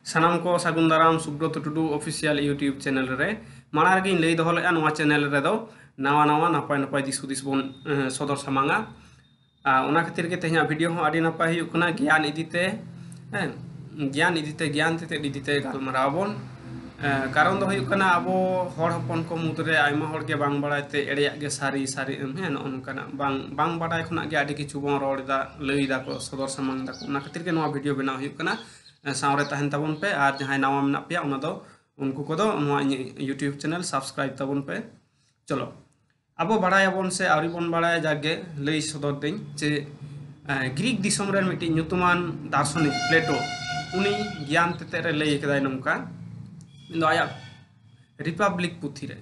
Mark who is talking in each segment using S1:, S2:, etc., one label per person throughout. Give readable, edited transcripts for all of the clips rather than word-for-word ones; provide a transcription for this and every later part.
S1: सानाम को सागुन दाराम Subrata Tudu official YouTube channel रे माना रगी लई दो हले नवा चैनल रे दो नवा नवा नपाय नपाय दिस हुदिस बोन सदर सामांगा ओना खातिर के तेहा वीडियो हो आडी नपाय हुयु कना ज्ञान इदिते ज्ञान तेते इदिते गालमाराव बोन कारण दो हुयु कना अबो हर हपन को मुदरे आयमा हर के बांग बाडायते एड़ेया गे सारी सारी हे नोनकाना बांग बाडाय खना गे आडी किछु बोन रोडदा लई दा को सदर सामांग दा ओना खातिर के नवा वीडियो बनाव हुयु कना सावरे तहन तबन पे और जहां नवा मेना पे उनको को यूट्यूब चैनल सब्सक्राइब तबन पे चलो अब बाड़ायाबन से आउरी बन बाड़ाया जागे लई सदर दिन जे ग्रीक दिसम रे मिट्टी नुतुमान दार्शनिक प्लेटो उनी ज्ञान तेते रे लई कदाय नमका इन आया रिपब्लिक पुथी रे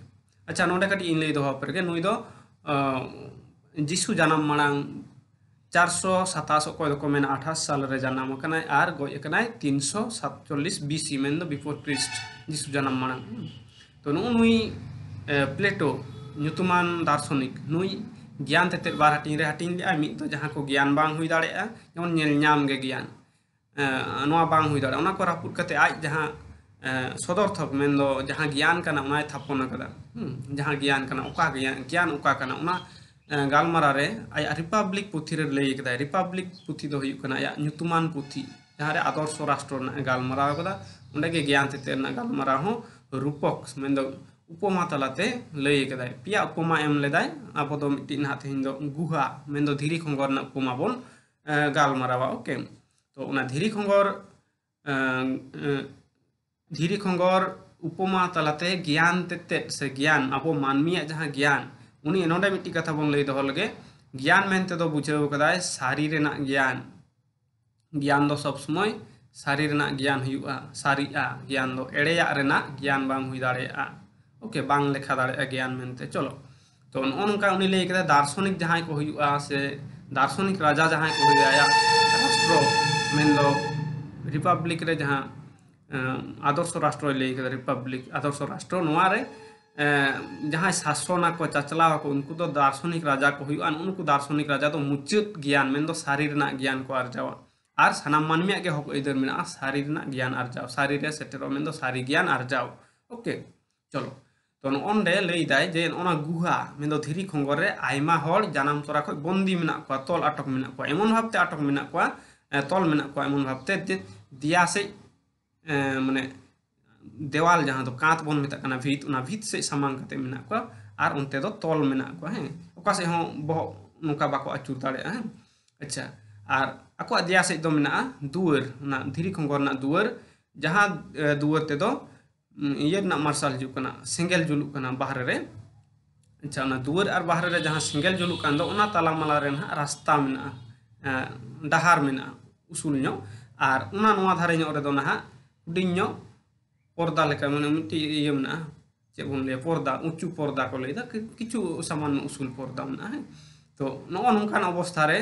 S1: अच्छा नोडे कटी इन लई दो पर के नुई दो जिसु जन्म मांग 427 को मेना 28 साल रे जन्म कनाय आर गय कनाय 347 बीसी मेन दो बिफोर क्रिस्ट जिसु जन्म मांग तो नुई प्लेटो नुतुमान दार्शनिक नुई ज्ञान तेते बार हटिंग रे हटिंग ले मिद तो जहां को ज्ञान बांग हुई दाड़ेया जेमन नेल ᱧᱟᱢ गे ज्ञान नोआ बांग हुई दाड़े ओना को रापुट कते आज जहां सदर्थक मेन दो जहां ज्ञान कना ओना थापन कदा जहां ज्ञान कना ओका ज्ञान ओका कना ओना गालमारा रे आया रिपब्लिक पुथी रे लई कदा रिपब्लिक पुथी दो हुयु कना आया नुतुमान पुथी जहां रे आदर्श राष्ट्र ना गालमारा कदा ओंडे गे ज्ञान तेते ना गालमारा हो रूपक मेन दो उपमा तलाते लई कदा पिया उपमा एम लेदाय आबो दो मिट्टी ना तेहिन दो गुहा मेन दो धीरी खंगर ना उपमा बोन गालमारावा ओके तो ओना धीरी खंगर उपमा तलाते ज्ञान तेते से ज्ञान आबो मानमिया जहां ज्ञान उनी नोडे मिट्टी कथा बोन लई दो लगे ज्ञान मेनते दो बुझाव कदाय सारी रेना ज्ञान दो सब समय सारी रेना ज्ञान हुआ सारीआ ज्ञान दो एड़ेया रेना ज्ञान बांग हुई दाड़ेया ओके बांग लेखा दाड़ेया ज्ञान मेनते चलो तो नोनका उनी लई कदा दार्शनिक जहां को हुआ से दार्शनिक राजा जहां को हुआ राष्ट्र मेन दो रिपब्लिक रे जहां आदर्श राष्ट्र लई कदा रिपब्लिक आदर्श राष्ट्र नोआ रे जहां शासना को चचला को उनको तो दार्शनिक राजा को हुआ उनको दार्शनिक राजा तो मुचित ज्ञान मेन दो सारी रेना ज्ञान को आरजावा और सानाम मानमिया के हक इधर मेना सारी रेना ज्ञान आरजाव सारी रे सेटेरो मेन दो सारी ज्ञान आरजाव ओके चलो तो ओंडे लई दाय जे ओना गुहा मेन दो धीरी खंगर रे आयमा हर जानम तोरा को बंदी मेना को तोल अटक मेना को एमन भाबते अटक मेना को तोल मेना को एमन भाबते दिया से माने देवाल जहां तो कांत बन मेता कना भीत उना भीत से सामांग कते मेना को आर उनते दो तोल मेना को हे ओका से हो बह नुका बाको अचुर दाड़े हैं अच्छा आर आको दिया से दो मेना दुवर ना धीरी खंगर ना दुवर जहां दुवर ते दो ये ना मार्शल जुक कना सिंगल जुलुक कना बाहर रे अच्छा ना दुवर और बाहर रे जहां सिंगल जुलुक कान दो ओना ताला माला रे ना रास्ता मेना डहार मेना उसूल नो आर ओना नोआ धारे नो रे दो ना हुडिं नो पर्दा लेका माने मिट्टी ये मेना चे बोन ले पर्दा ऊंचू पर्दा को लेदा किछु सामान्य उसूल पर्दा मेना है तो नो नोनकान अवस्था रे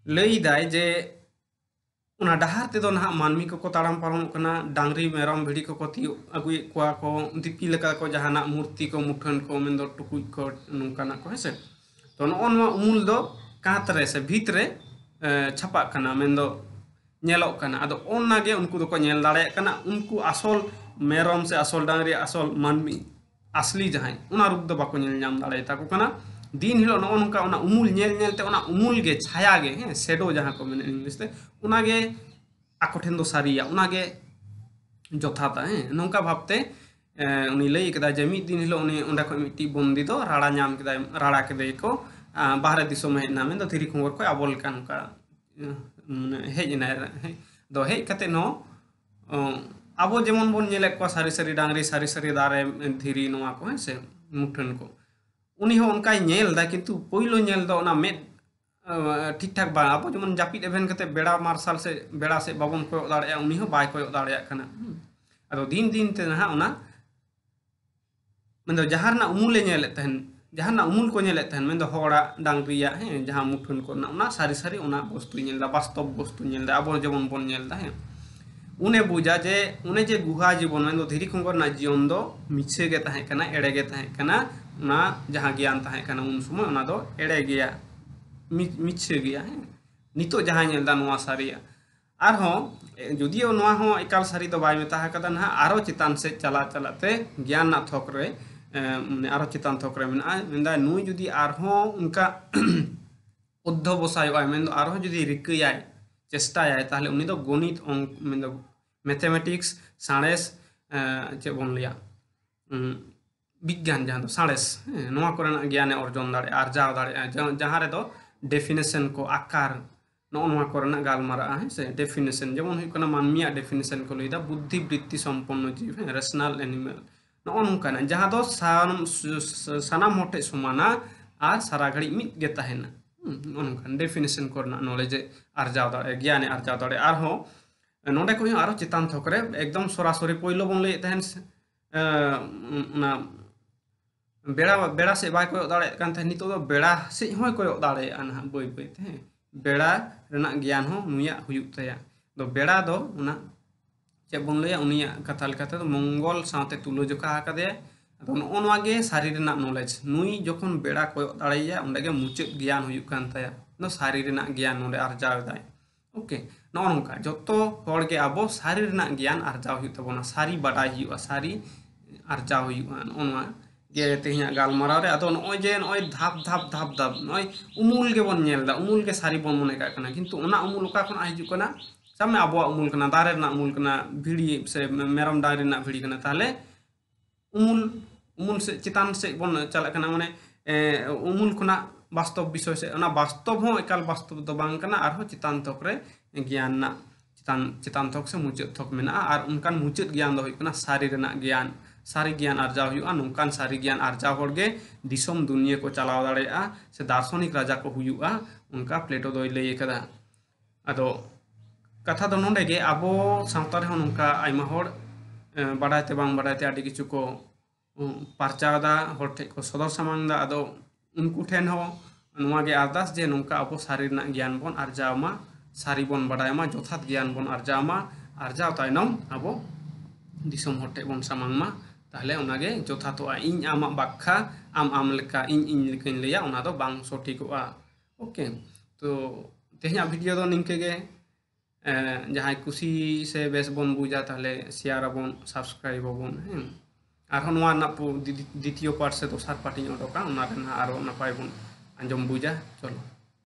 S1: लई दाय जे उना डहार ते दो ना मानमी को ताड़ाम पारम कना डांगरी मेरम भिड़ी को ती अगुए कोआ को दीपी लेका को जहाना मूर्ति को मुठन को मेन दो टुकुई को नोनकाना को है से तो नो उमुल दो कात रे से भीतरे छपा कना मेन दो नेलो कना अदो ओना गे उनको दो को नेल दाड़े कना उनको असल मेरम से असल डांगरी असल मानमी असली जहां उना रूप दो बाको नेल नाम दाड़े ताको कना दिन हिलो नो नोका उना उमुल नेलते उना उमुल गे छाया गे हे शेडो जहां को मेन इंग्लिश ते उना गे आको ठेन दो सारिया उना गे जथाता हे नोका भाबते उनी लई कदा जे मिद दिन हिलो उनी उंडा को मिट्टी बंदी दो राड़ा नाम कदा राड़ा के को बाहर दिसो में नाम दो धीरी खंगर को आबोल का नोका हेजना दो हे कते नो आबो जेमन बोन नेले को सारी सारी डांगरी सारी सारी दारे धीरी नोआ को है से मुठन को उनी हो उनका नेल दा किंतु पहिलो नेल दो ना में ठीक ठाक बा अब जेमन जापिद एभेन कते बेड़ा मार्शल से बेड़ा से बाबन को दाड़या उनी हो बाय को दाड़या कना अदो दिन दिन ते ना उना मेन दो जहार ना उमुले नेले तहन जहां ना उमुल को नेले तहन मेन दो होड़ा डांगरिया है जहां मुठन को ना उना सारी सारी उना वस्तु नेल दा वास्तव वस्तु नेल दा अब जेमन बोन नेल दा है उन्हें बुझा जे उन्हें जे गुहा जीवन में दो धीरी खंगर ना जीवन दो मिछे गे ताहे कना एड़े गे ताहे कना ना जहां ज्ञान ताहे कना उन समय उना दो एड़े गया मिछे गया है नितो जहां नेल दा नोआ सारिया आर हो जुदियो नोआ हो एकाल सारी तो बाय मेता कदा ना आरो चितान से चला चलाते ज्ञान ना थोक रे माने आरो चितान थोक रे मेना मेंदा नुई जुदी आरहो उनका उद्धवसाय मेन आरहो जुदी रिकयाय चेष्टाय ताहले उनी दो गणित अंक मेन दो मैथमेटिक्स साणेस चे बोन लिया विज्ञान जहाँ दो साणेस नोआ कोरेना ज्ञान अर्जन दाड़े आर्जाव दाड़े जहाँ रे दो डेफिनेशन को आकार नोआ कोरेना गालमारा है से डेफिनेशन जेमन हुई कना मानमिया डेफिनेशन को लैदा बुद्धि वृत्ति संपन्न जीव है रेशनल एनिमल नोआ नोंकाना जहाँ दो सानाम होटे समाना आर सारा घड़ी मिद गे ताहेना नोंकान डेफिनेशन कोरना नॉलेज आर्जाव दाड़े ज्ञान आर्जाव दाड़े आरहो नोंडे को आरो चितान थोकरे एकदम सरासरि पहिलो बन लई तहन ना बेड़ा बेड़ा से बाय कोय दाड़े कान थे नितो दो बेड़ा से होय कोय दाड़े आना बय बय थे बेड़ा रेना ज्ञान हो नुया हुयुक तया दो बेड़ा दो उना चे बन लया उनिया कथा लेकाते दो मंगल साथे तुलजोखा आकादे अदो नोआ गे सारी रेना नॉलेज नुई जखन बेड़ा कोय दाड़ेया उंडे गे मुचाद ज्ञान हुयुक कान तया नो सारी रेना ज्ञान नोडे आर्जाव दाय ओके नोआ नोंका जतो हर गे आबो सारी रेना ज्ञान आर्जाव हुयुक तबोना सारी बाडाय हुयुआ सारी आर्जाव हुयुआ नोआ गे तेहिया गालमाराव रे अदो नोय जे नोय धाप धाप धाप धाप नोय उमुल गे बन नेलदा उमुल गे सारी बन मने का कना किंतु ओना उमुल ओका खन आहिजु कना सामने आबो उमुल कना दारे ना उमुल कना भिड़ी से मेरम दारे ना भिड़ी कना ताले उमुल से चितान से बन चला कना माने उमुल खना वास्तव विषय से ओना वास्तव हो एकाल वास्तव दो बांग कना आरो चितान तक रे ज्ञान ना चितान थक से मुचाद थक मेना आर उनकान मुचाद ज्ञान दो हुई कना सारी रेना ज्ञान सारी ज्ञान आर्जाव हुआ नौकान सारी ज्ञान आर्जाव होड़गे दिसोम दुनिया को चलाव दाड़ेया से दार्शनिक राजा को हुआ उनका प्लेटो दो लई कदा अदो कथा दो नोंडे गे आबो सावता रे नौका आइमा होड़ बाडायते बांग बाडायते आडि किछु को पारचादा होड़ ठे को सदर सामांग दा अदो उनको ठेन हो नोआ गे आरदास जे नौका आबो सारी रेना ज्ञान बन आर्जाव मा सारी बन बाडायमा जथात ज्ञान बन आर्जाव मा आर्जाव तायनम आबो दिसोम होड़ ठे बन सामांग मा ताहले उनागे जथातोआ इन आमा बाख्या आम लेका इन लेकाइन लैया उना दो बांग सठिकोआ ओके तो तेहना वीडियो दो निंके गे जहाँ कुशी से बेस बन बुझा ताहले शेयर आबन सब्सक्राइब आबन हैं आरो नोआ ना द्वितीय पार्ट से दोसर पार्ट इन ओडोका उना रे ना आरो नापाय बन आंजम बुझा चलो।